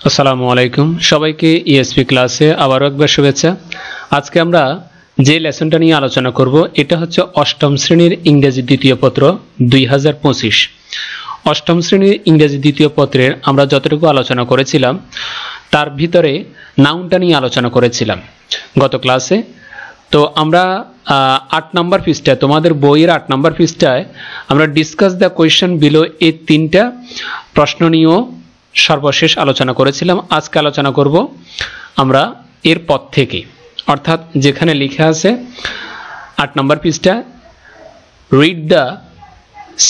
আসসালামু আলাইকুম সবাইকে ইএসপি ক্লাসে আবারও একবার শুভেচ্ছা। আজকে আমরা যে লেসনটা নিয়ে আলোচনা করব এটা হচ্ছে অষ্টম শ্রেণীর ইংরেজি দ্বিতীয় পত্র 2025। অষ্টম শ্রেণীর ইংরেজি দ্বিতীয় পত্রের আমরা যতটুকু আলোচনা করেছিলাম তার ভিতরে নাউনটা নিয়ে আলোচনা করেছিলাম গত ক্লাসে। তো আমরা 8 নম্বর পৃষ্ঠায়, তোমাদের বইয়ের 8 নম্বর পৃষ্ঠায় আমরা ডিসকাস দ্য কোয়েশ্চেন বিলো এই তিনটা প্রশ্ন নিয়েও সর্বশেষ আলোচনা করেছিলাম। আজকে আলোচনা করব আমরা এর পর থেকে, অর্থাৎ যেখানে লেখা আছে 8 নম্বর পৃষ্ঠা, read the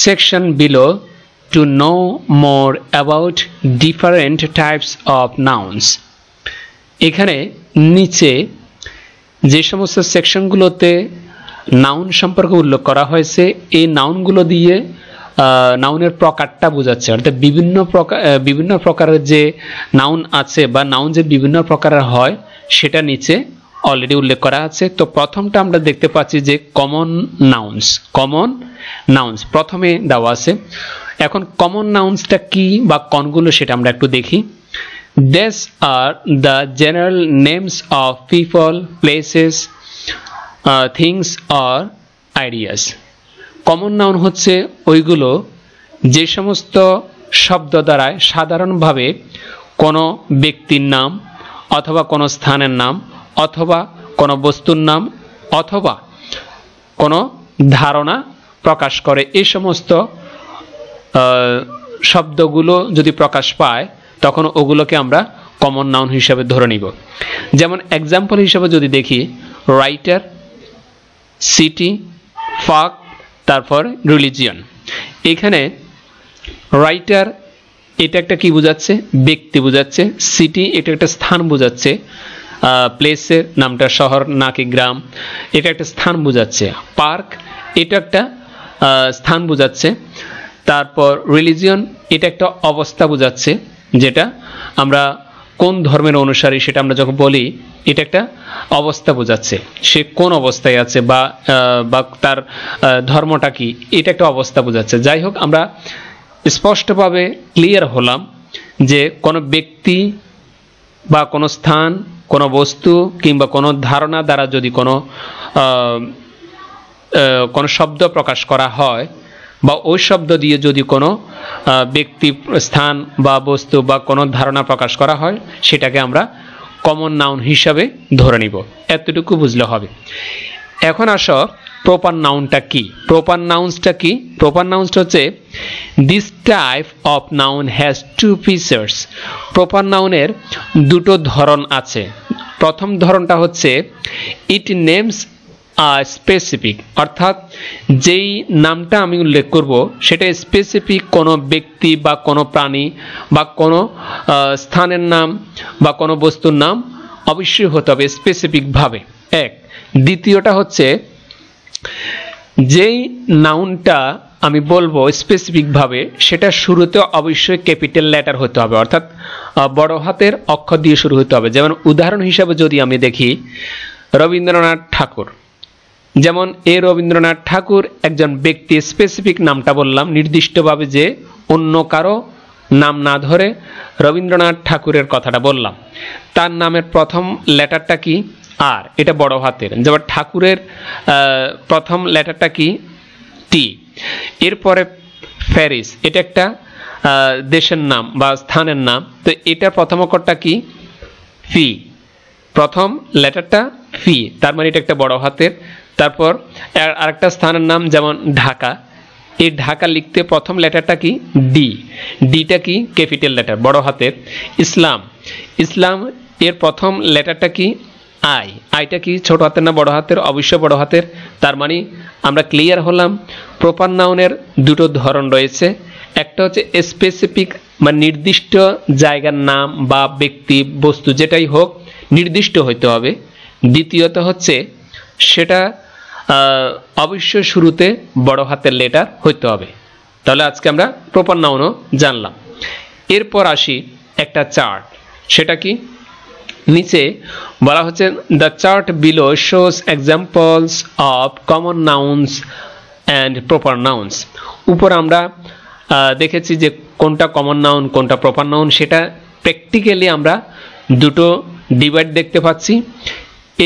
section below to know more about different types of nouns. এখানে নিচে যে সমস্ত সেকশনগুলোতে নাউন সম্পর্কে উল্লেখ করা হয়েছে এই নাউনগুলো দিয়ে নাউনের প্রকারটা বোঝাচ্ছে, অর্থাৎ বিভিন্ন প্রকারের যে নাউন আছে বা নাউন যে বিভিন্ন প্রকারের হয় সেটা নিচে অলরেডি উল্লেখ করা আছে। তো প্রথমটা আমরা দেখতে পাচ্ছি যে কমন নাউন্স প্রথমে দেওয়া আছে। এখন কমন নাউন্সটা কি বা কোনগুলো সেটা আমরা একটু দেখি। These are the general names of people, places, things or ideas. Common noun হচ্ছে ওইগুলো যে সমস্ত শব্দ দ্বারায় সাধারণভাবে কোনো ব্যক্তির নাম অথবা কোনো স্থানের নাম অথবা কোনো বস্তুর নাম অথবা কোনো ধারণা প্রকাশ করে। এই সমস্ত শব্দগুলো যদি প্রকাশ পায় তখন ওগুলোকে আমরা কমন নাউন হিসাবে ধরে নিব। যেমন এক্সাম্পল হিসাবে যদি দেখি, রাইটার, সিটি, ফাক, তারপর রিলিজিয়ন। এখানে রাইটার এটা একটা কি বোঝাচ্ছে? ব্যক্তি বোঝাচ্ছে। সিটি এটা একটা স্থান বোঝাচ্ছে, প্লেসের নামটা শহর নাকি গ্রাম, এটা একটা স্থান বোঝাচ্ছে। পার্ক এটা একটা স্থান বোঝাচ্ছে। তারপর রিলিজিয়ন এটা একটা অবস্থা বোঝাচ্ছে, যেটা আমরা কোন ধর্মের অনুসারী সেটা আমরা যখন বলি এটা একটা অবস্থা বোঝাচ্ছে, সে কোন অবস্থায় আছে বা তার ধর্মটা কি, এটা একটা অবস্থা বোঝাচ্ছে। যাই হোক, আমরা স্পষ্টভাবে ক্লিয়ার হলাম যে কোনো ব্যক্তি বা কোনো স্থান, কোনো বস্তু কিংবা কোনো ধারণা দ্বারা যদি কোনো শব্দ প্রকাশ করা হয় বা ওই শব্দ দিয়ে যদি কোনো ব্যক্তি, স্থান বা বস্তু বা কোনো ধারণা প্রকাশ করা হয় সেটাকে আমরা কমন নাউন হিসাবে ধরে নিব। এতটুকু বুঝলে হবে। এখন আসো প্রপার নাউনটা কি। প্রপার নাউন্সটা হচ্ছে this type of noun has to features. Proper নাউনের দুটো ধরন আছে। প্রথম ধরনটা হচ্ছে ইট নেমস স্পেসিফিক, অর্থাৎ যেই নামটা আমি উল্লেখ করব সেটা স্পেসিফিক কোনো ব্যক্তি বা কোনো প্রাণী বা কোনো স্থানের নাম বা কোনো বস্তুর নাম অবশ্যই হতে হবে স্পেসিফিকভাবে। এক। দ্বিতীয়টা হচ্ছে যেই নাউনটা আমি বলবো স্পেসিফিকভাবে সেটা শুরুতে অবশ্যই ক্যাপিটাল লেটার হতে হবে, অর্থাৎ বড় হাতের অক্ষর দিয়ে শুরু হতে হবে। যেমন উদাহরণ হিসাবে যদি আমি দেখি, রবীন্দ্রনাথ ঠাকুর, যেমন রবীন্দ্রনাথ ঠাকুর একজন ব্যক্তি, স্পেসিফিক নামটা বললাম নির্দিষ্টভাবে, যে অন্য কারো নাম না ধরে রবীন্দ্রনাথ ঠাকুরের কথাটা বললাম। তার নামের প্রথম লেটারটা কি? আর, এটা বড় হাতের। যেমন ঠাকুরের প্রথম লেটারটা কি? টি। এরপরে প্যারিস, এটা একটা দেশের নাম বা স্থানের নাম, তো এটার প্রথম অক্ষরটা কি? ফি। প্রথম লেটারটা ফি, তার মানে এটা একটা বড় হাতের। তারপর আরেকটা স্থানের নাম, যেমন ঢাকা, এই ঢাকা লিখতে প্রথম লেটারটা কি? ডি। ডিটা কি? ক্যাপিটাল লেটার, বড় হাতের। ইসলাম এর প্রথম লেটারটা কি? আই। আইটা কি ছোট হাতের না বড় হাতের? অবশ্যই বড় হাতের। তার মানে আমরা ক্লিয়ার হলাম প্রপার নাউনের দুটো ধরন রয়েছে। একটা হচ্ছে স্পেসিফিক বা নির্দিষ্ট জায়গার নাম বা ব্যক্তি, বস্তু যেটাই হোক নির্দিষ্ট হইতে হবে। দ্বিতীয়ত হচ্ছে সেটা অবশ্যই শুরুতে বড় হাতের লেটার হইতে হবে। তাহলে আজকে আমরা প্রপার নাউনও জানলাম। এরপর আসি একটা চার্ট। সেটা কি? নিচে বলা হচ্ছে the chart below shows examples of common nouns and proper nouns. উপর আমরা দেখেছি যে কোনটা কমন নাউন কোনটা প্রপার নাউন সেটা প্র্যাকটিক্যালি আমরা দুটো ডিভাইড দেখতে পাচ্ছি।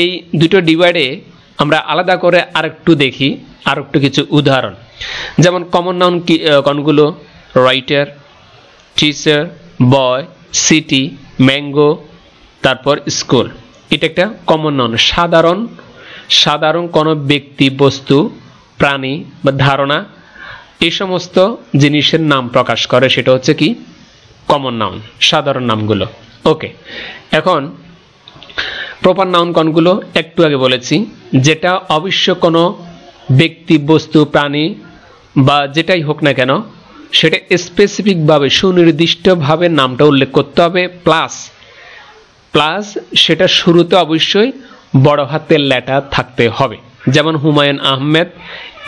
এই দুটো ডিভাইডে আমরা আলাদা করে আরেকটু দেখি, আরেকটু কিছু উদাহরণ। যেমন কমন নাউন কোনগুলো? রাইটার, টিচার, বয়, সিটি, ম্যাঙ্গো, তারপর স্কুল। এটা একটা কমন নাউন, সাধারণ কোনো ব্যক্তি, বস্তু, প্রাণী বা ধারণা, এই সমস্ত জিনিসের নাম প্রকাশ করে, সেটা হচ্ছে কি কমন নাউন, সাধারণ নামগুলো। ওকে, এখন প্রপার নাউন কোনগুলো? একটু আগে বলেছি, যেটা অবশ্য কোনো ব্যক্তি, বস্তু, প্রাণী বা যেটাই হোক না কেন সেটা স্পেসিফিকভাবে সুনির্দিষ্টভাবে নামটা উল্লেখ করতে হবে, প্লাস সেটা শুরুতে অবশ্যই বড় হাতের লেটার থাকতে হবে। যেমন হুমায়ুন আহমেদ,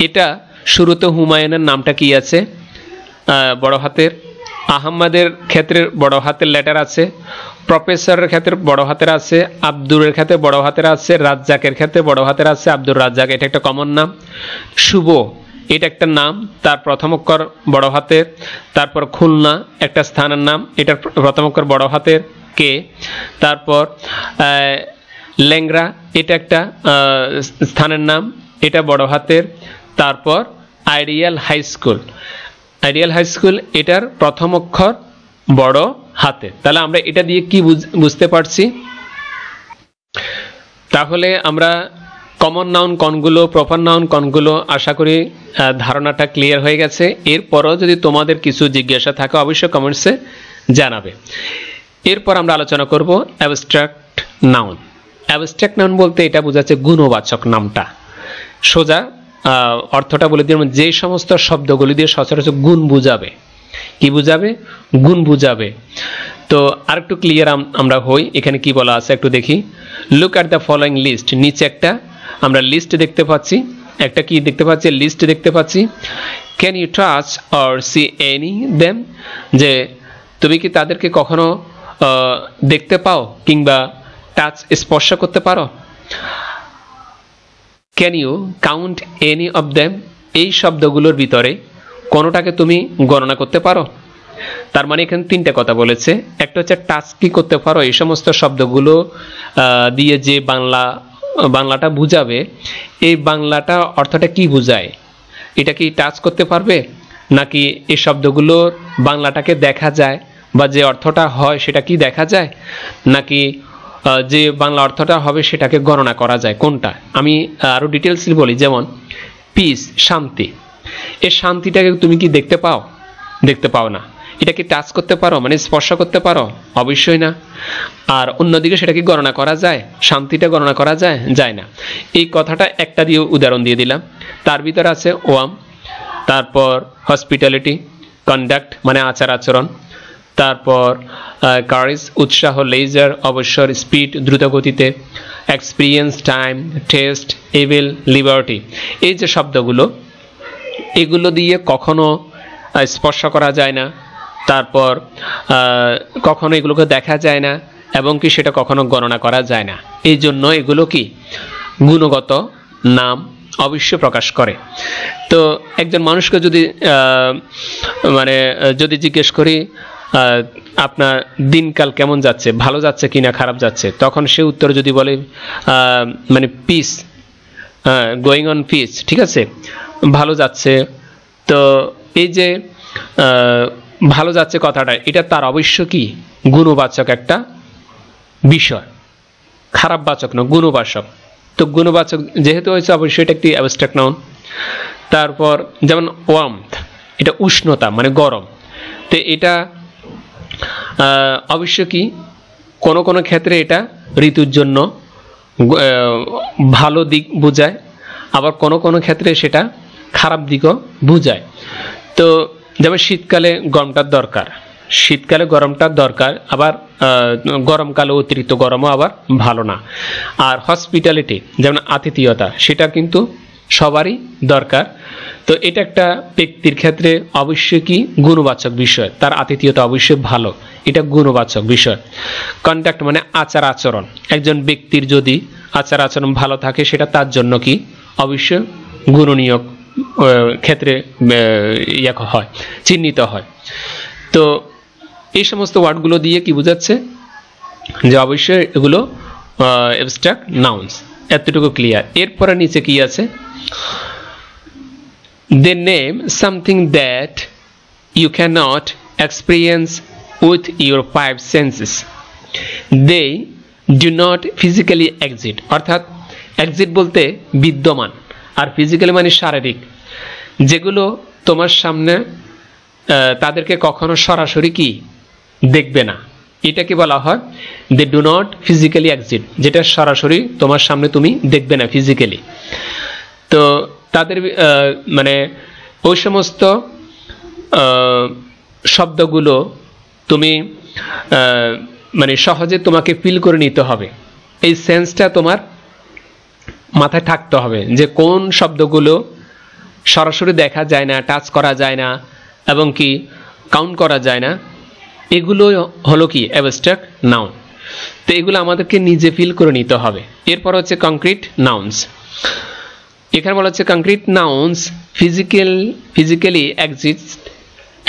এটা শুরুতে হুমায়ুনের নামটা কি আছে? বড় হাতের। আহমদের ক্ষেত্রে বড় হাতের লেটার আছে, প্রফেসরের ক্ষেত্রে বড় হাতের আছে, আব্দুরের ক্ষেত্রে বড় হাতের আছে, রাজ্জাকের ক্ষেত্রে বড় হাতের আছে, আব্দুর রাজ্জাক, এটা একটা কমন নাম। শুভ, এটা একটা নাম, তার প্রথম অক্ষর বড় হাতের। তারপর খুলনা, একটা স্থানের নাম, এটার প্রথম অক্ষর বড় হাতের কে। তারপর ল্যাংড়া, এটা একটা স্থানের নাম, এটা বড় হাতের। তারপর আইডিয়াল হাই স্কুল, এটার প্রথম অক্ষর বড় হাতে। তাহলে আমরা এটা দিয়ে কি বুঝতে পারছি? তাহলে আমরা কমন নাউন কোনগুলো, প্রপার নাউন কোনগুলো, আশা করি ধারণাটা ক্লিয়ার হয়ে গেছে। এরপরও যদি তোমাদের কিছু জিজ্ঞাসা থাকে অবশ্যই কমেন্টসে জানাবে। এরপর আমরা আলোচনা করব অ্যাবস্ট্রাক্ট নাউন। অ্যাবস্ট্রাক্ট নাউন বলতে এটা বোঝাচ্ছে গুণবাচক নামটা। সোজা অর্থটা বলে দিলাম, যে সমস্ত শব্দগুলি দিয়ে সচরাচর গুণ বুঝাবে। কি বুঝাবে? গুণ বুঝাবে। তো আরেকটু ক্লিয়ার আমরা হই, এখানে কি বলা আছে একটু দেখি। Look at the following list. নিচে একটা আমরা লিস্ট দেখতে পাচ্ছি, একটা কি দেখতে পাচ্ছি? লিস্ট দেখতে পাচ্ছি। Can you touch or see any them? যে তুমি কি তাদেরকে কখনো দেখতে পাও কিংবা টাচ, স্পর্শ করতে পারো? Can you count any of them? এই শব্দগুলোর ভিতরে কোনোটাকে তুমি গণনা করতে পারো? তার মানে এখানে তিনটা কথা বলেছে। একটা হচ্ছে টাচ কি করতে পারো, এই সমস্ত শব্দগুলো দিয়ে যে বাংলাটা বুঝাবে, এই বাংলাটা অর্থটা কি বুঝায়? এটা কি টাচ করতে পারবে, নাকি এই শব্দগুলোর বাংলাটাকে দেখা যায় বা যে অর্থটা হয় সেটা কি দেখা যায়, নাকি যে বাংলা অর্থটা হবে সেটাকে গণনা করা যায়? কোনটা? আমি আরো ডিটেলসলি বলি। যেমন পিস, শান্তি, এই শান্তিটাকে তুমি কি দেখতে পাও? দেখতে পাও না। এটা কি টাচ করতে পারো, মানে স্পর্শ করতে পারো? অবশ্যই না। আর অন্যদিকে সেটা কি গণনা করা যায়? শান্তিটা গণনা করা যায়? যায় না। এই কথাটা একটা দিয়ে উদাহরণ দিয়ে দিলাম। তার ভিতরে আছে ওয়াম, তারপর হসপিটালিটি, কন্ডাক্ট মানে আচার আচরণ, তারপর কারেজ উৎসাহ, লেজার অবসর, স্পিড দ্রুত গতিতে, experience, time, test, evil, liberty. এই যে শব্দগুলো, এগুলো দিয়ে কখনো স্পর্শ করা যায় না, তারপর কখনো এগুলোকে দেখা যায় না, এবং কি সেটা কখনো গণনা করা যায় না। এই জন্য এগুলো কি গুণগত নাম অবশ্য প্রকাশ করে। তো একজন মানুষকে যদি যদি জিজ্ঞেস করি আপনার দিনকাল কেমন যাচ্ছে, ভালো যাচ্ছে কিনা খারাপ যাচ্ছে, তখন সে উত্তর যদি বলে মানে পিস, গোয়িং অন পিস, ঠিক আছে, ভালো যাচ্ছে, তো এই যে ভালো যাচ্ছে কথাটা, এটা তার অবশ্য কি গুণবাচক একটা বিষয়, খারাপ বাচক না, গুণবাচক। তো গুণবাচক যেহেতু হয়েছে অবশ্যই এটা একটি অ্যাবস্ট্রাক্ট নাউন। তারপর যেমন ওয়ার্মথ, এটা উষ্ণতা মানে গরম। তো এটা অবশ্য কি কোনো কোনো ক্ষেত্রে এটা ঋতুর জন্য ভালো দিক বোঝায়, আবার কোনো কোনো ক্ষেত্রে সেটা খারাপ দিকও বোঝায়। তো যেমন শীতকালে গরমটার দরকার, শীতকালে গরমটার দরকার, আবার গরমকালে অতিরিক্ত গরমও আবার ভালো না। আর হসপিটালিটি যেমন আতিথেয়তা, সেটা কিন্তু সবারই দরকার। তো এটা একটা ব্যক্তির ক্ষেত্রে অবশ্যই কি গুণবাচক বিষয়, তার আতিথেয়তা অবশ্যই ভালো, এটা গুণবাচক বিষয়। কন্ডাক্ট মানে আচার আচরণ, একজন ব্যক্তির যদি আচার আচরণ ভালো থাকে সেটা তার জন্য কি অবশ্যই গুণনীয় ক্ষেত্রে হয়, চিহ্নিত হয়। তো এই সমস্ত ওয়ার্ডগুলো দিয়ে কি বোঝাচ্ছে যে অবশ্যই এগুলো অ্যাবস্ট্রাক্ট নাউন্স, এতটুকু ক্লিয়ার। এরপরে নিচে কি আছে, they name something that you cannot experience with your five senses, they do not physically exist, অর্থাৎ exist বলতে বিদ্যমান, আর ফিজিক্যালি মানে শারীরিক, যেগুলো তোমার সামনে তাদেরকে কখনো সরাসরি কি দেখবে না, এটাকে বলা হয় they do not physically exist, যেটা সরাসরি তোমার সামনে তুমি দেখবে না ফিজিক্যালি। তো তাদের মানে ওই সমস্ত শব্দগুলো তুমি মানে সহজে তোমাকে ফিল করে নিতে হবে, এই সেন্সটা তোমার মাথায় থাকতে হবে যে কোন শব্দগুলো সরাসরি দেখা যায় না, টাচ করা যায় না এবং কি কাউন্ট করা যায় না, এগুলো হলো কি অ্যাবস্ট্রাক্ট নাউন। তো এগুলো আমাদেরকে নিজে ফিল করে নিতে হবে। এরপর হচ্ছে কংক্রিট নাউন্স। এখানে বলা হচ্ছে concrete nouns physically exist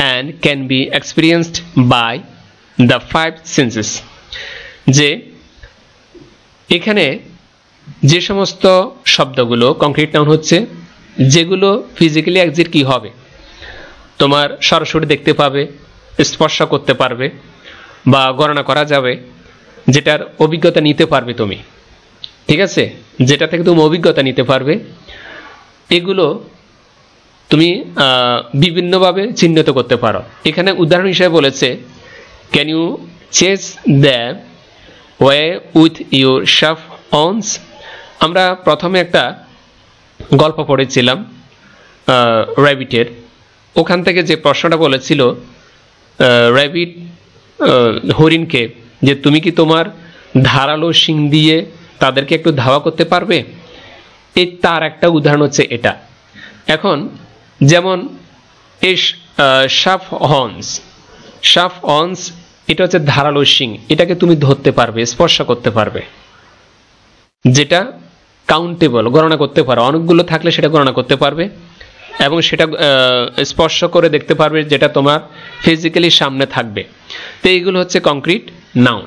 and can be experienced by the five senses, যে এখানে যে সমস্ত শব্দগুলো কংক্রিট নাউন হচ্ছে যেগুলো ফিজিক্যালি এক্সিস্ট কি হবে, তোমার সরাসরি দেখতে পাবে, স্পর্শ করতে পারবে বা গণনা করা যাবে, যেটার অভিজ্ঞতা নিতে পারবে তুমি, ঠিক আছে, যেটা থেকে তুমি অভিজ্ঞতা নিতে পারবে, এগুলো তুমি বিভিন্নভাবে চিহ্নিত করতে পারো। এখানে উদাহরণ হিসেবে বলেছে can you chase the way with your sharp ones. আমরা প্রথমে একটা গল্প পড়েছিলাম র্যাবিটের, ওখান থেকে যে প্রশ্নটা বলেছিল র্যাবিট হরিণকে যে তুমি কি তোমার ধারালো শিং দিয়ে তাদেরকে একটু ধাওয়া করতে পারবে, এই তার একটা উদাহরণ হচ্ছে এটা। এখন যেমন এই শার্প হর্নস এটা হচ্ছে ধারালো শিং, এটাকে তুমি ধরতে পারবে, স্পর্শ করতে পারবে, যেটা কাউন্টেবল, গণনা করতে পারো, অনেকগুলো থাকলে সেটা গণনা করতে পারবে এবং সেটা স্পর্শ করে দেখতে পারবে, যেটা তোমার ফিজিক্যালি সামনে থাকবে। তো এইগুলো হচ্ছে কংক্রিট নাউন।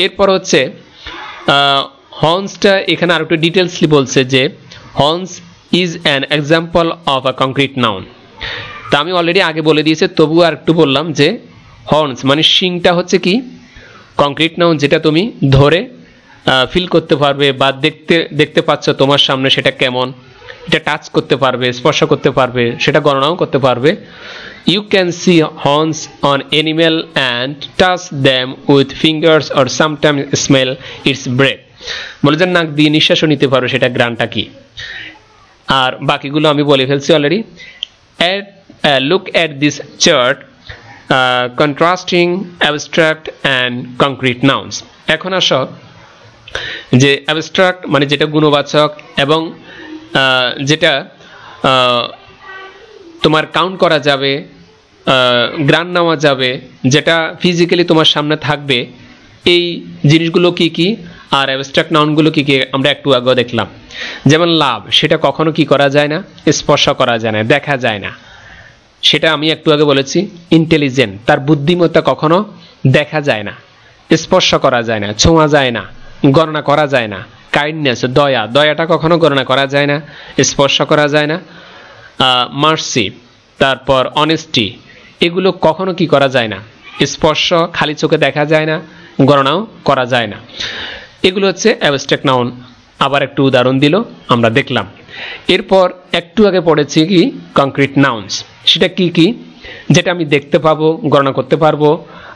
এরপর হচ্ছে হর্নসটা এখানে আর একটু ডিটেলসলি বলছে যে horns is an example of a concrete noun. তা আমি অলরেডি আগে বলে দিয়েছি, তবুও আর একটু বললাম যে হর্নস মানে শিংটা হচ্ছে কি কংক্রিট নাউন, যেটা তুমি ধরে ফিল করতে পারবে বা দেখতে পাচ্ছ তোমার সামনে সেটা কেমন, এটা টাচ করতে পারবে, স্পর্শ করতে পারবে, সেটা গণনাও করতে পারবে। You can see horns on animal and touch them with fingers or sometimes smell its breath, বলে যে নাক দিয়ে নিঃশ্বাসও নিতে পারো, সেটা গ্রানটা কি। আর বাকিগুলো আমি বলে ফেলছি already. Look at this chart contrasting abstract and concrete nouns. এখন আসো যে অ্যাবস্ট্রাক্ট মানে যেটা গুণবাচক এবং যেটা তোমার কাউন্ট করা যাবে, গ্রান নেওয়া যাবে, যেটা ফিজিক্যালি তোমার সামনে থাকবে, এই জিনিসগুলো কি কি, আর অ্যাবস্ট্রাক্ট নাউনগুলো কি কি আমরা একটু আগে দেখলাম। যেমন লাভ, সেটা কখনো কি করা যায় না, স্পর্শ করা যায় না, দেখা যায় না, সেটা আমি একটু আগে বলেছি। ইন্টেলিজেন্ট, তার বুদ্ধিমত্তা কখনো দেখা যায় না, স্পর্শ করা যায় না, ছোঁয়া যায় না, গণনা করা যায় না। কাইন্ডনেস, দয়াটা কখনো গণনা করা যায় না, স্পর্শ করা যায় না। মার্সি, তারপর অনেস্টি, এগুলো কখনো কি করা যায় না, স্পর্শ খালি চোখে দেখা যায় না, গণনাও করা যায় না। এগুলো হচ্ছে অ্যাবস্ট্রাক্ট নাউন। আবার একটু উদাহরণ দিল, আমরা দেখলাম। এরপর একটু আগে পড়েছি কি কংক্রিট নাউন্স, সেটা কি কি, যেটা আমি দেখতে পাবো, গণনা করতে পারবো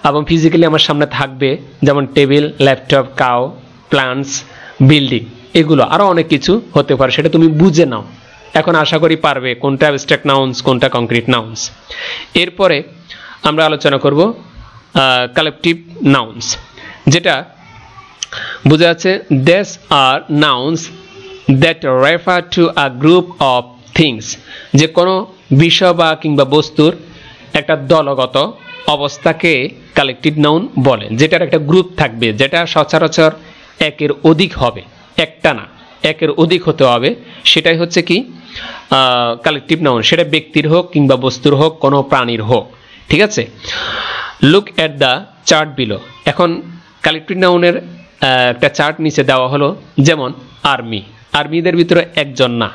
এবং ফিজিক্যালি আমার সামনে থাকবে, যেমন table, laptop, cow, plants, building, এগুলো আরও অনেক কিছু হতে পারে, সেটা তুমি বুঝে নাও। এখন আশা করি পারবে কোনটা অ্যাবস্ট্রাক্ট নাউন্স, কোনটা কংক্রিট নাউন্স। এরপরে আমরা আলোচনা করব কালেকটিভ নাউন্স, যেটা বোঝা যাচ্ছে these are nouns that refer to a group of things, যে কোনো বিষয় বা কিংবা বস্তুর একটা দলগত অবস্থাকে কালেকটিভ নাউন বলে, যেটার একটা গ্রুপ থাকবে, যেটা সচরাচর একের অধিক হবে, একটা না, একের অধিক হতে হবে, সেটাই হচ্ছে কি কালেকটিভ নাউন। সেটা ব্যক্তির হোক কিংবা বস্তুর হোক, কোনো প্রাণীর হোক, ঠিক আছে। Look at the chart below. এখন কালেক্টিভ নাউনের একটা চার্ট নিচে দেওয়া হলো, যেমন আর্মি, আর্মিদের ভিতরে একজন না,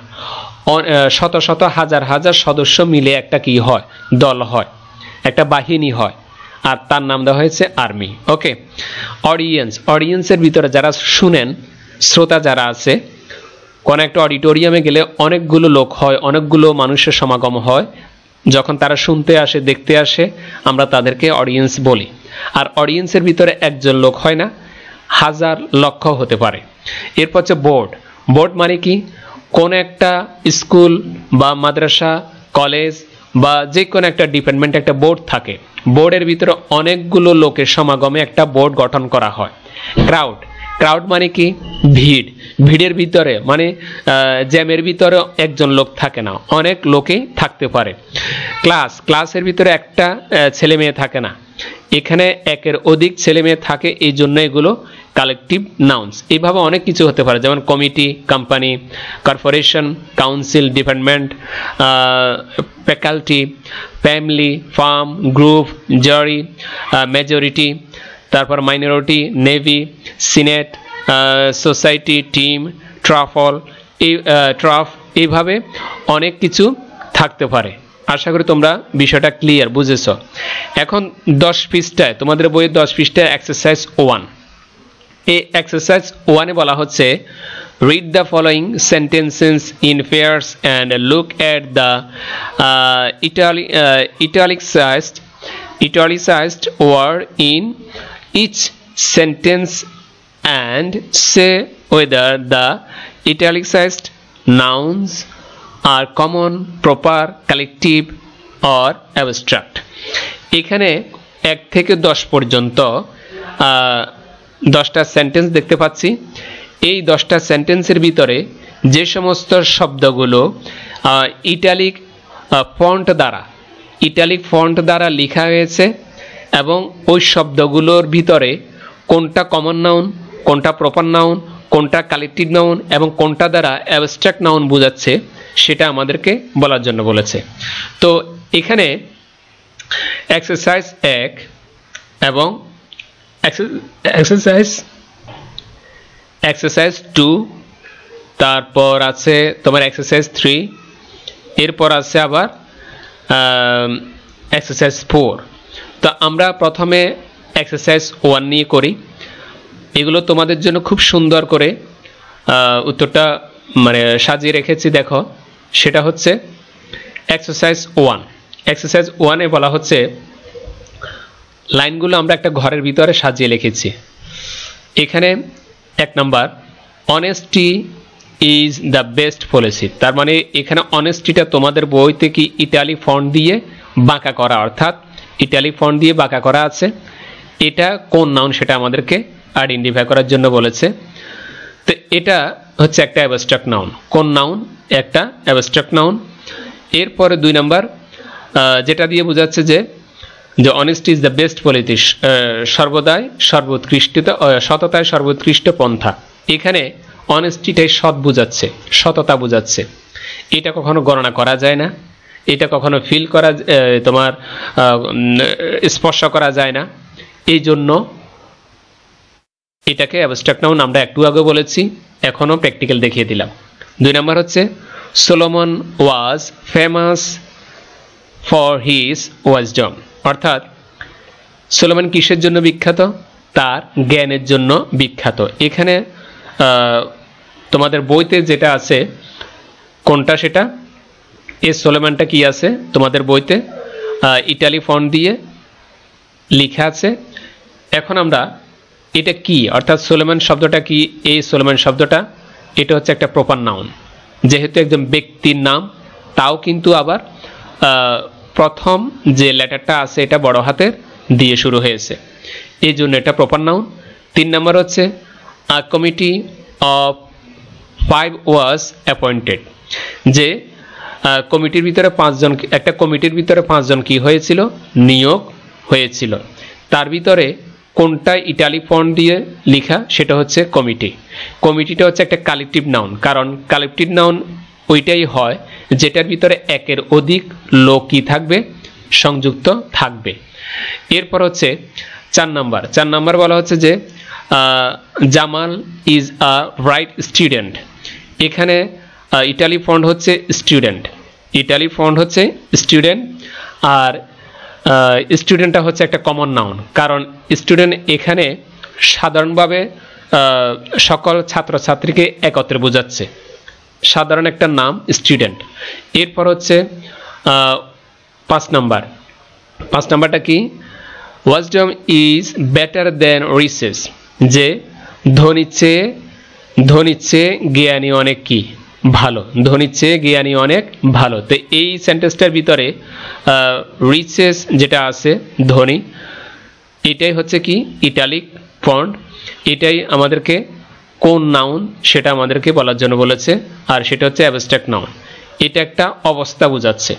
শত শত হাজার হাজার সদস্য মিলে একটা কি হয়, দল হয়, একটা বাহিনী হয়, আর তার নাম দেওয়া হয়েছে আর্মি। ওকে। অডিয়েন্স, অডিয়েন্সের ভিতরে যারা শুনেন, শ্রোতা যারা আছে, কোন একটা অডিটোরিয়ামে গেলে অনেকগুলো লোক হয়, অনেকগুলো মানুষের সমাগম হয়, যখন তারা শুনতে আসে, দেখতে আসে, আমরা তাদেরকে অডিয়েন্স বলি। আর অডিয়েন্সের ভিতরে একজন লোক হয় না, হাজার লক্ষ হতে পারে। এরপর হচ্ছে বোর্ড। বোর্ড মানে কি, কোন একটা স্কুল বা মাদ্রাসা, কলেজ বা যে কোনো একটা ডিপার্টমেন্ট একটা বোর্ড থাকে, বোর্ডের ভিতরে অনেকগুলো লোকের সমাগমে একটা বোর্ড গঠন করা হয়। ক্রাউড, ক্রাউড মানে কি, ভিড়, ভিড়ের ভিতরে মানে জ্যামের ভিতরে একজন লোক থাকে না, অনেক লোকেই থাকতে পারে। ক্লাস, ক্লাসের ভিতরে একটা ছেলে মেয়ে থাকে না, এখানে একের অধিক ছেলে মেয়ে থাকে, এই জন্য এগুলো কালেকটিভ নাউন্স। এইভাবে অনেক কিছু হতে পারে, যেমন committee, company, corporation, council, department, faculty, family, farm, group, জরি, মেজরিটি, তারপর minority, navy, senate, society, team, ট্রাফল, trough, এইভাবে অনেক কিছু থাকতে পারে। আশা করি তোমরা বিষয়টা ক্লিয়ার বুঝেছ। এখন 10 পৃষ্ঠায়, তোমাদের বইয়ের 10 পৃষ্ঠায় এক্সারসাইজ 1, এই এক্সারসাইজ 1-এ বলা হচ্ছে read the following sentences in pairs and look at the italicized word in each sentence and say whether the italicized nouns are common, proper, collective or abstract। এখানে 1 থেকে 10 পর্যন্ত 10টা সেন্টেন্স দেখতে পাচ্ছি। এই 10টা সেন্টেন্সের ভিতরে যে সমস্ত শব্দগুলো ইটালিক ফন্ট দ্বারা লেখা হয়েছে এবং ওই শব্দগুলোর ভিতরে কোনটা কমন নাউন, কোনটা প্রপার নাউন, কোনটা কালেক্টিভ নাউন এবং কোনটা দ্বারা অ্যাবস্ট্রাক্ট নাউন বোঝাচ্ছে, সেটা আমাদেরকে বলার জন্য বলেছে। তো এখানে এক্সারসাইজ 1 এবং এক্সারসাইজ 2, তারপর আছে তোমার এক্সারসাইজ 3, এরপর আছে আবার এক্সারসাইজ 4। তো আমরা প্রথমে এক্সারসাইজ 1 নিয়ে করি। এগুলো তোমাদের জন্য খুব সুন্দর করে উত্তরটা মানে সাজিয়ে রেখেছি, দেখো। সেটা হচ্ছে এক্সারসাইজ 1। এক্সারসাইজ 1-এ বলা হচ্ছে, লাইনগুলো আমরা একটা ঘরের ভিতরে সাজিয়ে লিখেছি। এখানে 1 number, honesty is the best policy. তার মানে এখানে অনেস্টিটা তোমাদের বইতে কি ইটালি ফন্ট দিয়ে বাঁকা করা, অর্থাৎ ইটালি ফন্ট দিয়ে বাঁকা করা আছে। এটা কোন নাউন সেটা আমাদেরকে আইডেন্টিফাই করার জন্য বলেছে। তো এটা হচ্ছে একটা অ্যাবস্ট্রাক্ট নাউন। কোন নাউন? একটা অ্যাবস্ট্রাক্ট নাউন। এরপরে 2 নাম্বার, যেটা দিয়ে বোঝাচ্ছে যে honesty is the best policy, সর্বদাই সর্বোৎকৃষ্ট, সততায় সর্বোৎকৃষ্ট পন্থা। এখানে অনেস্টিটাই সৎ বোঝাচ্ছে, সততা বোঝাচ্ছে। এটা কখনো গণনা করা যায় না, এটা কখনো ফিল করা, তোমার স্পর্শ করা যায় না। এই জন্য এটাকে অ্যাবস্ট্রাক্ট নাউন আমরা একটু আগে বলেছি, এখনো প্র্যাকটিক্যাল দেখিয়ে দিলাম। 2 নাম্বার হচ্ছে, Solomon was famous for his wisdom, অর্থাৎ সোলোমন কিসের জন্য বিখ্যাত? তার জ্ঞানের জন্য বিখ্যাত। এখানে তোমাদের বইতে যেটা আছে কোনটা সেটা, এই সোলোমনটা কি আছে তোমাদের বইতে ইটালি ফন্ট দিয়ে লেখা আছে। এখন আমরা এটা কি, অর্থাৎ সোলোমন শব্দটা কি? এই সোলোমন শব্দটা এটা হচ্ছে একটা প্রপার নাউন, যেহেতু একজন ব্যক্তির নাম, তাও কিন্তু আবার প্রথম যে লেটারটা আছে এটা বড় হাতের দিয়ে শুরু হয়েছে, এই জন্য এটা প্রপার নাউন। 3 নাম্বার হচ্ছে, আ কমিটি অফ 5 ওয়াজ অ্যাপয়েন্টেড, যে কমিটির ভিতরে 5 জন, একটা কমিটির ভিতরে 5 জন কি হয়েছিল? নিয়োগ হয়েছিল। তার ভিতরে কোনটা ইটালি ফন্ট দিয়ে লেখা? সেটা হচ্ছে কমিটি। কমিটিটা হচ্ছে একটা কালেকটিভ নাউন, কারণ কালেকটিভ নাউন ওইটাই হয় যেটার ভিতরে একের অধিক লোক কি থাকবে? সংযুক্ত থাকবে। এরপর হচ্ছে 4 নাম্বার বলা হচ্ছে যে Jamal is a bright student. এখানে ইটালি ফন্ট হচ্ছে স্টুডেন্ট, ইটালি ফন্ট হচ্ছে স্টুডেন্ট, আর স্টুডেন্টটা হচ্ছে একটা কমন নাউন, কারণ স্টুডেন্ট এখানে সাধারণভাবে সকল ছাত্রছাত্রীকে একত্রে বোঝাচ্ছে, সাধারণ একটা নাম স্টুডেন্ট। এরপর হচ্ছে 5 নাম্বারটা কি? ওয়াজডম ইজ বেটার দেন রিচেস, যে ধনীর চেয়ে জ্ঞানী অনেক কি ভালো, ধনীর চেয়ে জ্ঞানী অনেক ভালো। তো এই সেন্টেন্সটার ভিতরে রিচেস যেটা আছে ধনী, এটাই হচ্ছে কি ইটালিক ফন্ট, এটাই আমাদেরকে কোন নাউন সেটা আমাদেরকে বলার জন্য বলেছে, আর সেটা হচ্ছে অ্যাবস্ট্রাক্ট নাউন। এটা একটা অবস্থা বোঝাচ্ছে,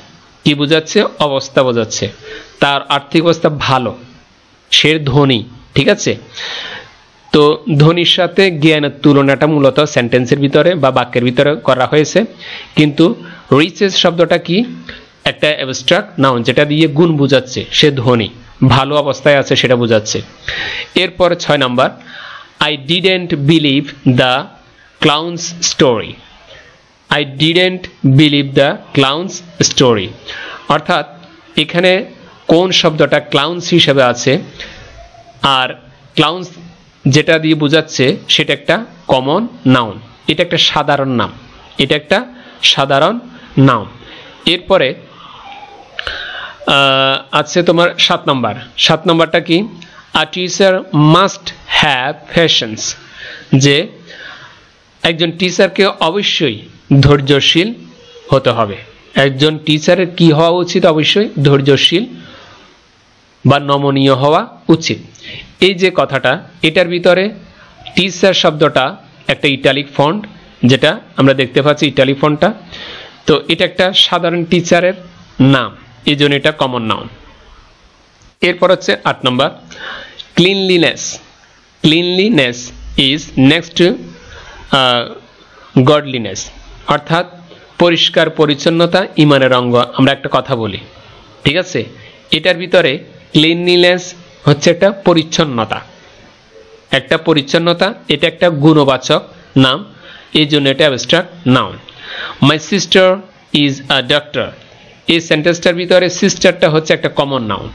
কি বোঝাচ্ছে? অবস্থা বোঝাচ্ছে, তার আর্থিক অবস্থা ভালো, সে ধনী, ঠিক আছে। তো ধনীর সাথে জ্ঞানের তুলনাটা মূলত সেন্টেন্সের ভিতরে বা বাক্যের ভিতরে করা হয়েছে, কিন্তু রিচেস শব্দটা কি? একটা অ্যাবস্ট্রাক্ট নাউন, যেটা দিয়ে গুণ বোঝাচ্ছে, সে ধনী, ভালো অবস্থায় আছে সেটা বোঝাচ্ছে। এরপর 6 number, I didn't believe the clown's story. I didn't believe the clown's story. অর্থাৎ এখানে কোন শব্দটা ক্লাউন্স হিসেবে আছে, আর ক্লাউন্স যেটা দিয়ে বোঝাচ্ছে সেটা একটা কমন নাউন, এটা একটা সাধারণ নাম, এটা একটা সাধারণ নাউন। এরপরে আছে তোমার 7 নাম্বারটা কি? A teacher must have patience, যে একজন টিচারকে অবশ্যই ধৈর্যশীল হতে হবে। একজন টিচারের কি হওয়া উচিত? অবশ্যই ধৈর্যশীল বা নমনীয় হওয়া উচিত। এই যে কথাটা, এটার ভিতরে টিচার শব্দটা একটা ইটালিক ফন্ট, যেটা আমরা দেখতে পাচ্ছি ইটালিক ফন্টটা, তো এটা একটা সাধারণ টিচারের নাম, এই জন্য এটা কমন নাউন। এরপর হচ্ছে 8 number, cleanliness. Cleanliness is next to godliness, অর্থাৎ পরিষ্কার পরিচ্ছন্নতা ইমানের অঙ্গ, আমরা একটা কথা বলি, ঠিক আছে। এটার ভিতরে ক্লিনলিনেস হচ্ছে একটা পরিচ্ছন্নতা, এটা একটা গুণবাচক নাম, এই জন্য এটা abstract noun. My sister is a doctor, এই সেন্টেন্সটার ভিতরে সিস্টারটা হচ্ছে একটা কমন নাউন,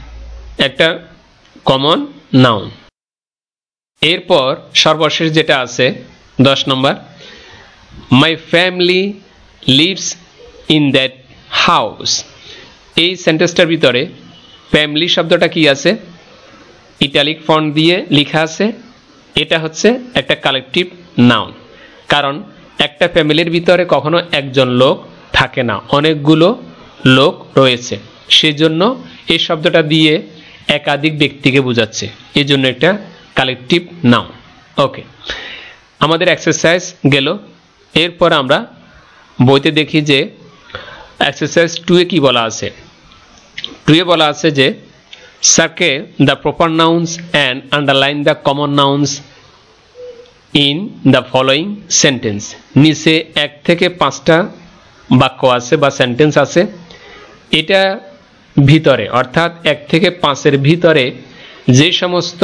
একটা কমন নাউন। এরপর সর্বশেষ যেটা আছে 10 নম্বর, my family lives in that house. এই সেন্টেন্সটার ভিতরে ফ্যামিলি শব্দটা কি আছে? ইটালিক ফন্ট দিয়ে লেখা আছে, এটা হচ্ছে একটা কালেকটিভ নাউন, কারণ একটা ফ্যামিলির ভিতরে কখনো একজন লোক থাকে না, অনেকগুলো লোক রয়েছে, সেজন্য এই শব্দটা দিয়ে একাধিক ব্যক্তিকে বোঝাচ্ছে, এই জন্য এটা কালেকটিভ নাউন। ওকে, আমাদের এক্সারসাইজ গেল। এরপর আমরা বইতে দেখি যে এক্সারসাইজ 2 এ কি বলা আছে। 2 এ বলা আছে যে circle the proper nouns and underline the common nouns in the following sentence. নিচে 1 থেকে 5টা বাক্য আছে বা সেন্টেন্স আছে, এটা ভিতরে অর্থাৎ 1 থেকে 5-এর ভিতরে যে সমস্ত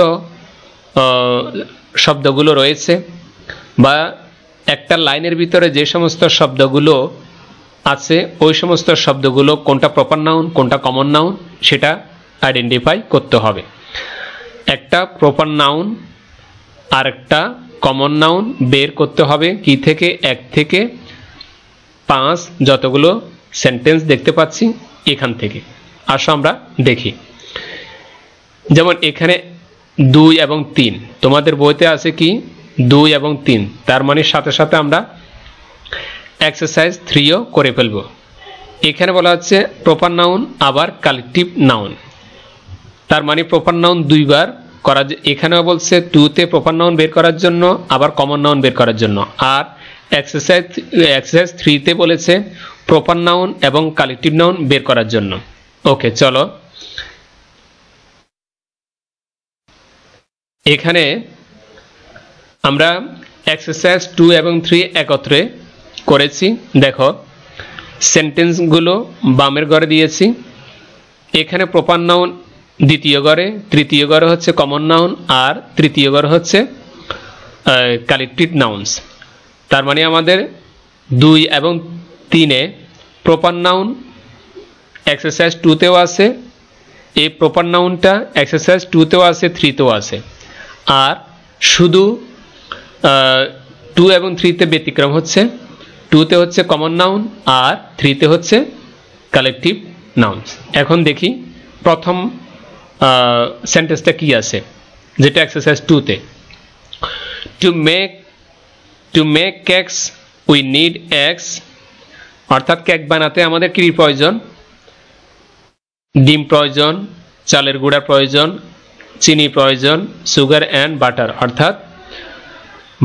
শব্দগুলো রয়েছে বা একটা লাইনের ভিতরে যে সমস্ত শব্দগুলো আছে, ওই সমস্ত শব্দগুলো কোনটা প্রপার নাউন কোনটা কমন নাউন সেটা আইডেন্টিফাই করতে হবে। একটা প্রপার নাউন আর একটা কমন নাউন বের করতে হবে কি থেকে? 1 থেকে 5 যতগুলো সেন্টেন্স দেখতে পাচ্ছি এখান থেকে। আসো আমরা দেখি। যেমন এখানে 2 এবং 3, তোমাদের বইতে আছে কি 2 এবং 3, তার মানে সাথে সাথে আমরা এক্সারসাইজ 3ও করে ফেলবো। এখানে বলা হচ্ছে প্রপার নাউন আবার কালেকটিভ নাউন, তার মানে প্রপার নাউন 2 বার করা। এখানেও বলছে 2-তে প্রপার নাউন বের করার জন্য আবার কমন নাউন বের করার জন্য, আর এক্সারসাইজ 3-তে বলেছে প্রপার নাউন এবং কালেকটিভ নাউন বের করার জন্য। ওকে, চলো এখানে আমরা এক্সারসাইজ 2 এবং 3 একত্রে করেছি। দেখো সেন্টেন্সগুলো বামের ঘরে দিয়েছি। এখানে প্রপার নাউন দ্বিতীয় ঘরে, তৃতীয় ঘরে হচ্ছে কমন নাউন, আর তৃতীয় ঘরে হচ্ছে কালেক্টিভ নাউন্স। তার মানে আমাদের 2 এবং 3-এ প্রপার নাউন এক্সারসাইজ 2-তেও আছে, এই প্রপার নাউনটা এক্সারসাইজ 2-তেও আছে, 3-তেও আছে। আর শুধু 2 এবং 3-তে ব্যতিক্রম হচ্ছে, 2-তে হচ্ছে কমন নাউন আর 3-তে হচ্ছে কালেক্টিভ নাউন্স। এখন দেখি প্রথম সেন্টেন্সটা কি আছে, যেটা এক্সারসাইজ 2-তে। To make cakes we need eggs, অর্থাৎ কেক বানাতে আমাদের কি প্রয়োজন? ডিম প্রয়োজন, চালের গুঁড়া প্রয়োজন, চিনি প্রয়োজন, সুগার অ্যান্ড বাটার, অর্থাৎ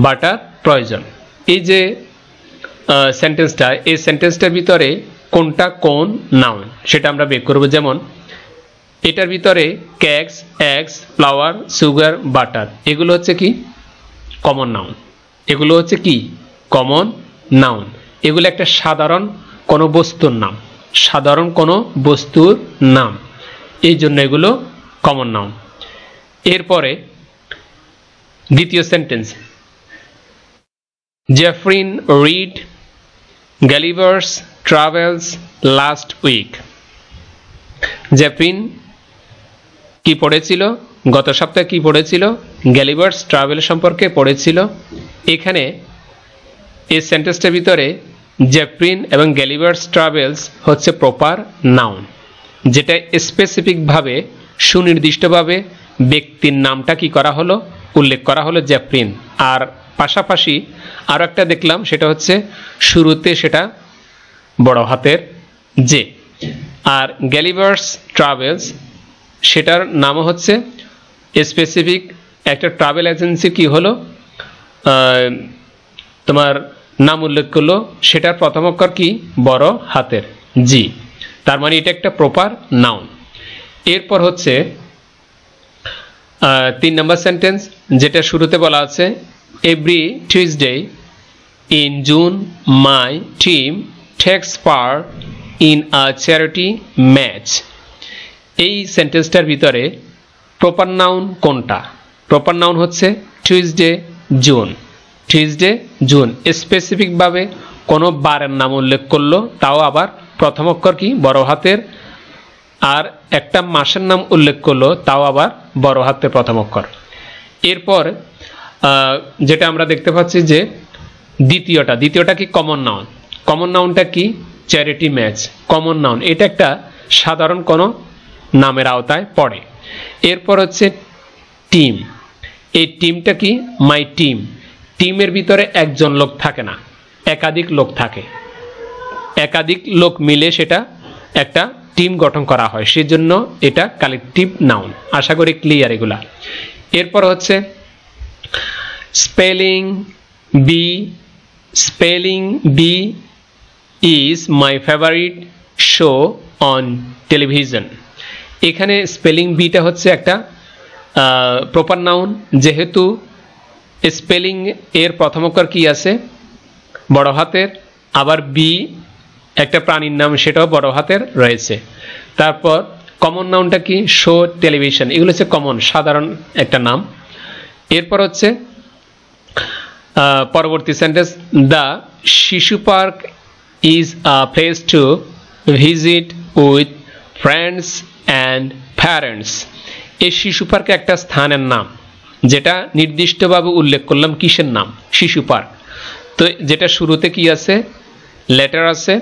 বাটার প্রয়োজন। এই যে সেন্টেন্সটা, এই সেন্টেন্সটার ভিতরে কোনটা কোন নাউন সেটা আমরা বের করব। যেমন এটার ভিতরে cakes, eggs, flower, sugar, butter, এগুলো হচ্ছে কি কমন নাউন। এগুলো হচ্ছে কি কমন নাউন। এগুলো একটা সাধারণ কোনো বস্তুর নাম, সাধারণ কোনো বস্তুর নাম, এই জন্য এগুলো কমন নাউন। এরপরে দ্বিতীয় sentence, Jefrin read Gulliver's Travels last week. Jefrin কি পড়েছিল? গত সপ্তাহে কি পড়েছিল? গ্যালিভার্স ট্রাভেল সম্পর্কে পড়েছিল। এখানে এই সেন্টেন্সটার ভিতরে জেফরিন এবং গ্যালিভার্স ট্রাভেলস হচ্ছে প্রপার নাউন, যেটা স্পেসিফিকভাবে সুনির্দিষ্টভাবে ব্যক্তির নামটা কি করা হলো? উল্লেখ করা হলো জেফরিন। আর পাশাপাশি আরও একটা দেখলাম, সেটা হচ্ছে শুরুতে সেটা বড় হাতের জে। আর গ্যালিভার্স ট্রাভেলস সেটার নামও হচ্ছে স্পেসিফিক একটা ট্রাভেল এজেন্সি কি হলো তোমার নাম উল্লেখ করলো, সেটার প্রথম অক্ষর কি? বড় হাতের জি। তার মানে এটা একটা প্রপার নাউন। এরপর হচ্ছে 3 নম্বর সেন্টেন্স, যেটা শুরুতে বলা আছে, every Tuesday in June my team tax part in a charity match. এই সেন্টেন্সটার ভিতরে প্রপার নাউন কোনটা? প্রপার নাউন হচ্ছে টিউসডে জুন। টিউসডে জুন স্পেসিফিকভাবে কোনো বারের নাম উল্লেখ করলো, তাও আবার প্রথম অক্ষর কি? বড় হাতের। আর একটা মাসের নাম উল্লেখ করলো, তাও আবার বড় হাতের প্রথম অক্ষর। এরপর যেটা আমরা দেখতে পাচ্ছি যে দ্বিতীয়টা কি? Common noun. কমন নাউনটা কি? Charity match. কমন নাউন এটা একটা সাধারণ কোনো নামের আওতায় পড়ে। এরপর হচ্ছে টিম। এই টিমটা কি? My team. টিমের ভিতরে একজন লোক থাকে না, একাধিক লোক থাকে। একাধিক লোক মিলে সেটা একটা টিম গঠন করা হয়, সেজন্য এটা কালেকটিভ নাউন। আশা করি ক্লিয়ার এগুলা। এরপর হচ্ছে spelling bee is my favourite show on television. এখানে স্পেলিং বিটা হচ্ছে একটা প্রপার নাউন, যেহেতু স্পেলিং এর প্রথম অক্ষর কি আছে? বড় হাতের। আবার বি একটা প্রাণীর নাম, সেটাও বড় হাতের রয়েছে। তারপর কমন নাউনটা কি? শো, টেলিভিশন, এগুলো হচ্ছে কমন সাধারণ একটা নাম। এরপর হচ্ছে পরবর্তী সেন্টেন্স, দ্য শিশু park is a place to visit with friends and parents. এই শিশু পার্ক একটা স্থানের নাম, যেটা নির্দিষ্টভাবে উল্লেখ করলাম কিসের নাম? শিশু পার্ক। তো যেটা শুরুতে কি আছে? লেটার আছে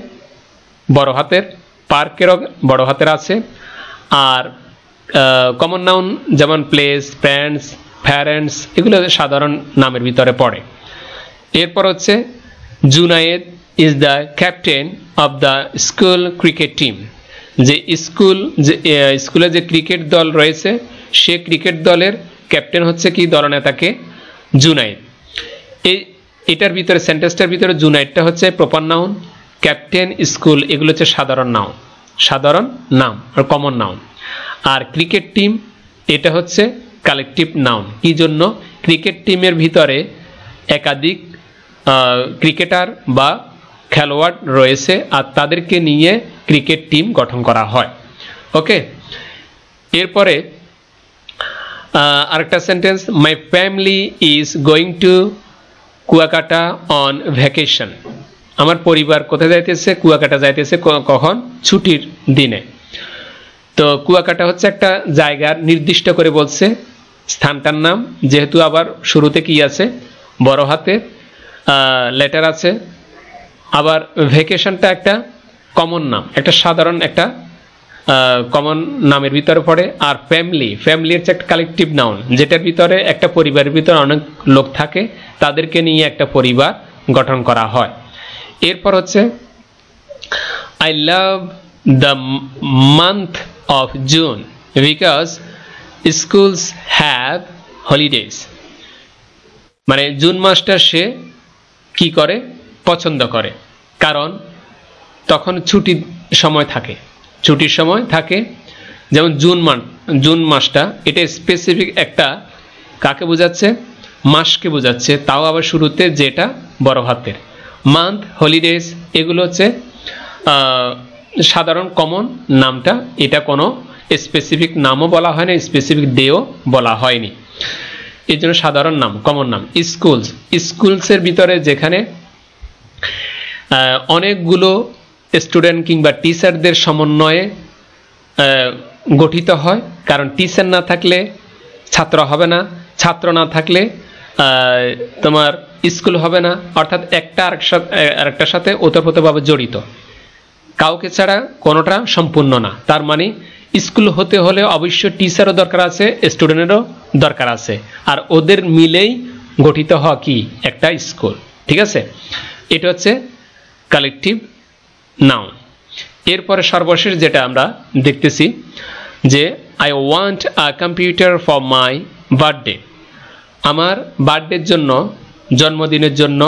বড় হাতের, পার্কেরও বড় হাতের আছে। আর কমন নাউন যেমন প্লেস, ফ্রেন্ডস, প্যারেন্টস, এগুলো সাধারণ নামের ভিতরে পড়ে। এরপর হচ্ছে Junaid is the captain of the school cricket team. যে স্কুলে যে ক্রিকেট দল রয়েছে, সে ক্রিকেট দলের ক্যাপ্টেন হচ্ছে কি? দলনেতাকে জুনায়েদ। এটার ভিতরে সেন্টেন্সটার ভিতরে জুনায়েদটা হচ্ছে প্রপার নাউন, ক্যাপ্টেন, স্কুল, এগুলো হচ্ছে সাধারণ নাম আর কমন নাউন। আর ক্রিকেট টিম এটা হচ্ছে কালেকটিভ নাউন। কি জন্য? ক্রিকেট টিমের ভিতরে একাধিক ক্রিকেটার বা খেলোয়াড় রয়েছে, আর তাদেরকে নিয়ে ক্রিকেট টিম গঠন করা হয়। ওকে, এরপরে আরেকটা sentence, my family is going to Kuakata on vacation. আমার পরিবার কোথায় যাইতেছে? কুয়াকাটা যাইতেছে। কখন? ছুটির দিনে। তো কুয়াকাটা হচ্ছে একটা জায়গার নির্দিষ্ট করে বলছে, স্থানটার নাম, যেহেতু আবার শুরুতে কি আছে? বড় হাতের লেটার আছে। আবার ভ্যাকেশনটা একটা কমন নাম, একটা সাধারণ একটা কমন নামের ভিতরে পড়ে। আর ফ্যামিলি হচ্ছে একটা কালেকটিভ নাউন, যেটার ভিতরে একটা পরিবারের ভিতরে অনেক লোক থাকে, তাদেরকে নিয়ে একটা পরিবার গঠন করা হয়। এরপর হচ্ছে I love the month of June because schools have holidays. মানে জুন মাসটা সে কি করে? পছন্দ করে, কারণ তখন ছুটির সময় থাকে, ছুটির সময় থাকে। যেমন জুন মাসটা, এটা স্পেসিফিক একটা কাকে বোঝাচ্ছে? মাসকে বোঝাচ্ছে, তাও আবার শুরুতে যেটা বড় হাতের। মান্থ, হলিডেজ এগুলো হচ্ছে সাধারণ কমন নামটা, এটা কোনো স্পেসিফিক নামও বলা হয় না, স্পেসিফিক ডেও বলা হয়নি, এর জন্য সাধারণ নাম, কমন নাম। স্কুলসের ভিতরে যেখানে অনেকগুলো স্টুডেন্ট কিংবা টিচারদের সমন্বয়ে গঠিত হয়, কারণ টিচার না থাকলে ছাত্র হবে না, ছাত্র না থাকলে তোমার স্কুল হবে না, অর্থাৎ একটা আরেকটার সাথে ওতপ্রোতভাবে জড়িত, কাউকে ছাড়া কোনোটা সম্পূর্ণ না। তার মানে স্কুল হতে হলে অবশ্যই টিচারও দরকার আছে, স্টুডেন্টেরও দরকার আছে, আর ওদের মিলেই গঠিত হওয়া কি একটা স্কুল। ঠিক আছে, এটা হচ্ছে কালেকটিভ নাউন। এরপরে সর্বশেষ যেটা আমরা দেখতেছি যে I want a computer for my birthday. আমার বার্থডের জন্য, জন্মদিনের জন্য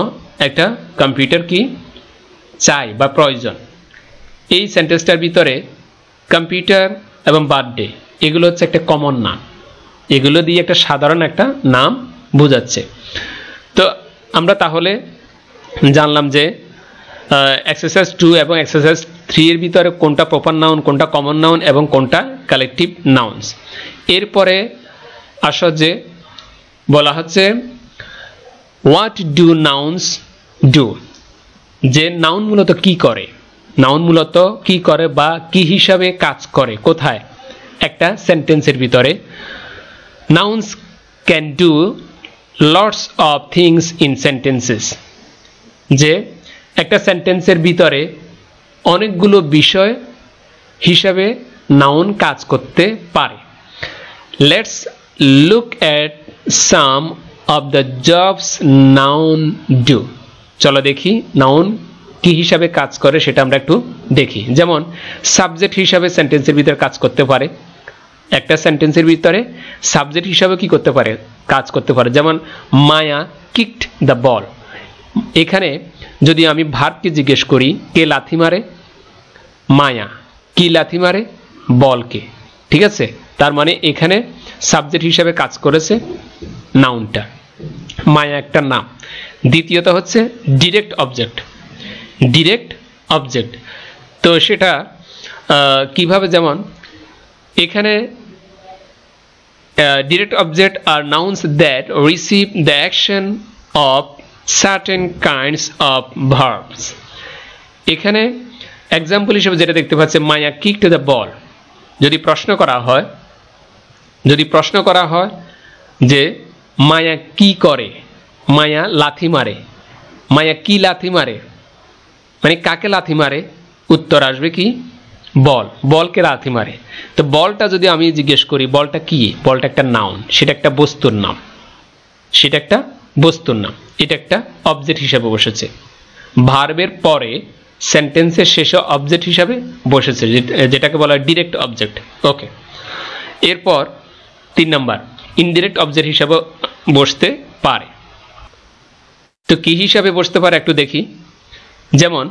একটা কম্পিউটার কি চাই বা প্রয়োজন। এই সেন্টেন্সটার ভিতরে কম্পিউটার এবং বার্থডে এগুলো হচ্ছে একটা কমন নাম, এগুলো দিয়ে একটা সাধারণ একটা নাম বোঝাচ্ছে। তো আমরা তাহলে জানলাম যে এক্সারসাইজ 2 এবং এক্সারসাইজ 3 এর ভিতরে কোনটা প্রপার নাউন, কোনটা কমন নাউন এবং কোনটা কালেকটিভ নাউন্স। এরপরে আসো যে বলা হচ্ছে হোয়াট ডু নাউন্স ডু, যে নাউন মূলত কি করে, নাউন মূলত কি করে বা কি হিসাবে কাজ করে, কোথায়? একটা সেন্টেন্সের ভিতরে। Nouns can do lots of things in sentences, যে একটা সেন্টেন্সের ভিতরে অনেকগুলো বিষয় হিসাবে নাউন কাজ করতে পারে। Let's look at some of the jobs noun do. চলো দেখি নাউন কি হিসাবে কাজ করে সেটা আমরা একটু দেখি। যেমন সাবজেক্ট হিসাবে সেন্টেন্সের ভিতরে কাজ করতে পারে, একটা সেন্টেন্সের ভিতরে সাবজেক্ট হিসাবে কি করতে পারে? কাজ করতে পারে। যেমন মায়া কিকড দ্য বল। এখানে যদি আমি ভার্বকে জিজ্ঞেস করি কে লাথি মারে? মায়া। কি লাথি মারে? বলকে। ঠিক আছে, তার মানে এখানে সাবজেক্ট হিসাবে কাজ করেছে নাউনটা, মায়া একটা নাম। দ্বিতীয়ত হচ্ছে ডিরেক্ট অবজেক্ট। ডিরেক্ট অবজেক্ট তো সেটা কিভাবে? যেমন এখানে direct object are nouns that receive the action of certain kinds of verbs. এখানে এক্সাম্পল হিসেবে যেটা দেখতে পাচ্ছে মায়া কিকড দ্য বল। যদি প্রশ্ন করা হয় যে মায়া কি করে? মায়া লাথি মারে। মায়া কি লাথি মারে, মানে কাকে লাথি মারে? উত্তর আসবে কি? বল। বলকে লাথি মারে। তো বলটা যদি আমি জিজ্ঞেস করি বলটা কি, বলটা একটা নাউন, সেটা একটা বস্তুর নাম, সেটা একটা বস্তুর নাম, এটা একটা অবজেক্ট হিসাবে বসেছে। ভার্বের পরে সেন্টেন্সের শেষে অবজেক্ট হিসাবে বসেছে, যেটাকে বলা হয় ডিরেক্ট অবজেক্ট। ওকে, এরপর 3 নাম্বার ইনডিরেক্ট অবজেক্ট হিসাবে বসতে পারে। তো কি হিসাবে বসতে পারে একটু দেখি। যেমন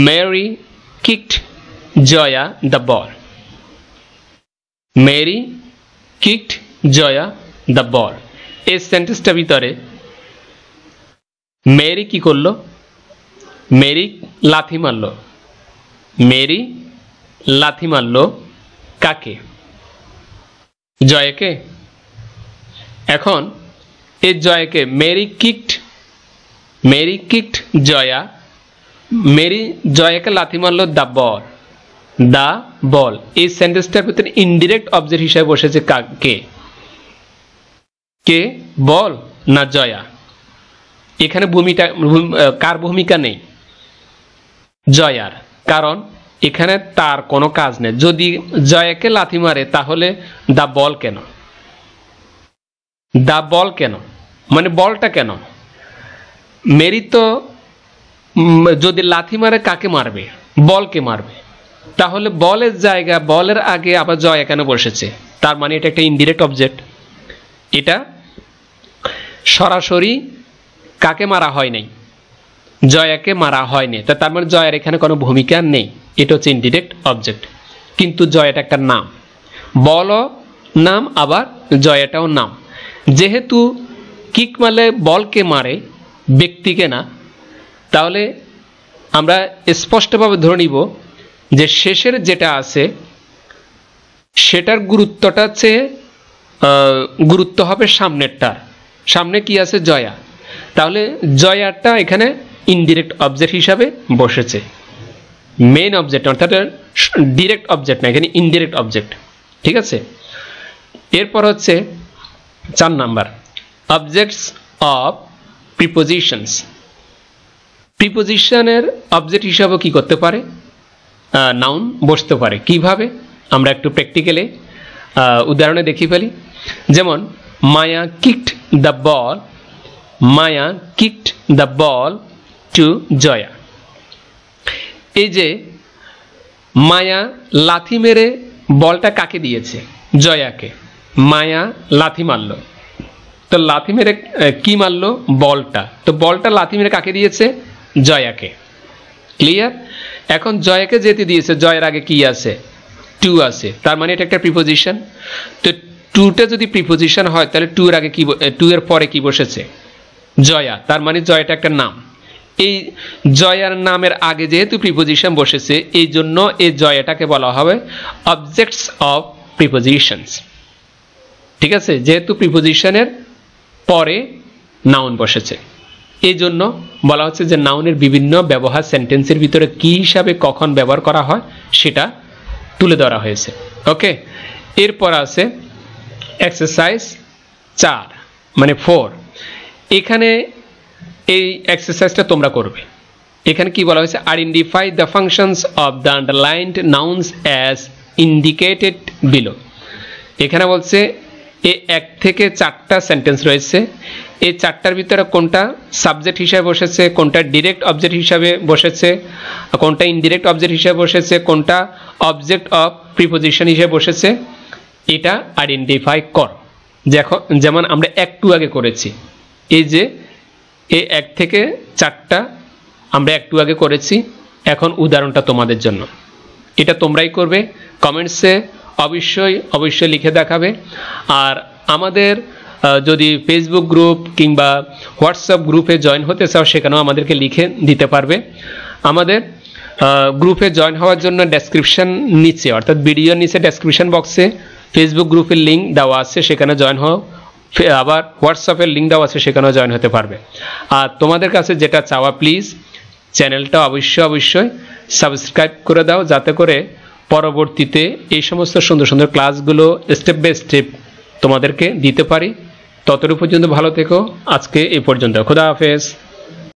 Mary kicked Joey the ball. Mary kicked Joey the ball. এই সেন্টেন্সটার ভিতরে মেরি কি করলো? মেরি লাথি মারলো। মেরি লাথি মারল কাকে? জয়াকে। এখন এই জয়াকে মেরি কিকড জয়া, মেরি জয়াকে লাথি মারল দ্য বল। এই সেন্টেন্সটার ভিতরে ইনডিরেক্ট অবজেক্ট হিসেবে বসেছে কাকে? কে, বল না জয়া? এখানে কার ভূমিকা নেই? জয়ার। কারণ এখানে তার কোনো কাজ নেই। যদি জয়াকে লাথি মারে তাহলে দ্য বল কেন? মানে বলটা কেন? মেরি তো যদি লাথি মারে কাকে মারবে? বলকে মারবে। তাহলে বলের জায়গা, বলের আগে আবার জয়া কেন বসেছে? তার মানে এটা একটা ইনডিরেক্ট অবজেক্ট। এটা সরাসরি কাকে মারা হয় নাই? জয়াকে মারা হয়নি। তার মানে জয়ার এখানে কোনো ভূমিকা নেই। এটা হচ্ছে ইনডিরেক্ট অবজেক্ট। কিন্তু জয়াটা একটা নাম, বলও নাম, আবার জয়াটাও নাম। যেহেতু কিক মারলে বলকে মারে, ব্যক্তিকে না, তাহলে আমরা স্পষ্টভাবে ধরে নিব যে শেষের যেটা আছে সেটার গুরুত্বটা চেয়ে গুরুত্ব হবে সামনেরটার। সামনে কি আছে? জয়া। তাহলে জয়াটা এখানে ইনডিরেক্ট অবজেক্ট হিসাবে বসেছে, মেইন অবজেক্ট অর্থাৎ ডিরেক্ট অবজেক্ট না, এখানে ইনডিরেক্ট অবজেক্ট। ঠিক আছে। এরপর হচ্ছে 4 নাম্বার, অবজেক্টস অফ প্রিপোজিশনস। প্রিপোজিশনের অবজেক্ট হিসাবে কি করতে পারে? নাউন বসতে পারে। কিভাবে? আমরা একটু প্র্যাকটিক্যালি উদাহরণে দেখিয়ে ফেলি। যেমন Maya kicked the ball to Joya. এই যে মায়া লাথি মেরে বলটা কাকে দিয়েছে? জয়াকে। মায়া লাথি মারল, তো লাথি মেরে কি মারল? বলটা। তো বলটা লাথি মেরে কাকে দিয়েছে? জয়াকে। ক্লিয়ার? এখন জয়াকে যেতে দিয়েছে, জয়ের আগে কি আছে? টু আছে। তার মানে এটা একটা প্রিপোজিশন। তো টুটা যদি প্রিপোজিশন হয় তাহলে টু এর আগে কি, টু এর পরে কি বসেছে? জয়া। তার মানে জয়াটা একটা নাম। এই জয়ার নামের আগে যেহেতু প্রিপোজিশন বসেছে, এই জন্য এই জয়াটাকে বলা হবে অবজেক্টস অফ প্রিপোজিশনস। ঠিক আছে। যেহেতু প্রিপোজিশনের পরে নাউন বসেছে, এই জন্য বলা হচ্ছে যে নাউনের বিভিন্ন ব্যবহার সেন্টেন্সের ভিতরে কি হিসাবে কখন ব্যবহার করা হয় সেটা তুলে ধরা হয়েছে। ওকে। এরপর আছে এক্সারসাইজ 4 মানে 4। এখানে এই এক্সারসাইজটা তোমরা করবে। এখানে কি বলা হয়েছে? Identify the functions of the underlined nouns as indicated below. এখানে বলছে এ 1 থেকে 4টা সেন্টেন্স রয়েছে। এই 4টার ভিতরে কোনটা সাবজেক্ট হিসাবে বসেছে, কোনটা ডিরেক্ট অবজেক্ট হিসাবে বসেছে, কোনটা ইনডিরেক্ট অবজেক্ট হিসাবে বসেছে, কোনটা অবজেক্ট অফ প্রিপোজিশন হিসেবে বসেছে, এটা আইডেন্টিফাই কর। যেমন আমরা একটু আগে করেছি। এই যে এই 1 থেকে 4টা আমরা একটু আগে করেছি। এখন উদাহরণটা তোমাদের জন্য, এটা তোমরাই করবে। কমেন্টসে অবশ্যই লিখে দেখাবে। আর আমাদের যদি ফেসবুক গ্রুপ কিংবা হোয়াটসঅ্যাপ গ্রুপে জয়েন হতে চাও, সেখানেও আমাদেরকে লিখে দিতে পারবে। আমাদের গ্রুপে জয়েন হওয়ার জন্য ডেসক্রিপশন নিচে, অর্থাৎ ভিডিওর নিচে ডেসক্রিপশন বক্সে ফেসবুক গ্রুপের লিঙ্ক দেওয়া আছে, সেখানে জয়েন হও। আবার হোয়াটসঅ্যাপের লিঙ্ক দেওয়া আছে, সেখানেও জয়েন হতে পারবে। আর তোমাদের কাছে যেটা চাওয়া, প্লিজ চ্যানেলটা অবশ্যই সাবস্ক্রাইব করে দাও, যাতে করে পরবর্তীতে এই সমস্ত সুন্দর ক্লাসগুলো স্টেপ বাই স্টেপ তোমাদেরকে দিতে পারি। ততটুকু পর্যন্ত ভালো থেকো। আজকে এই পর্যন্ত। খোদা হাফেজ।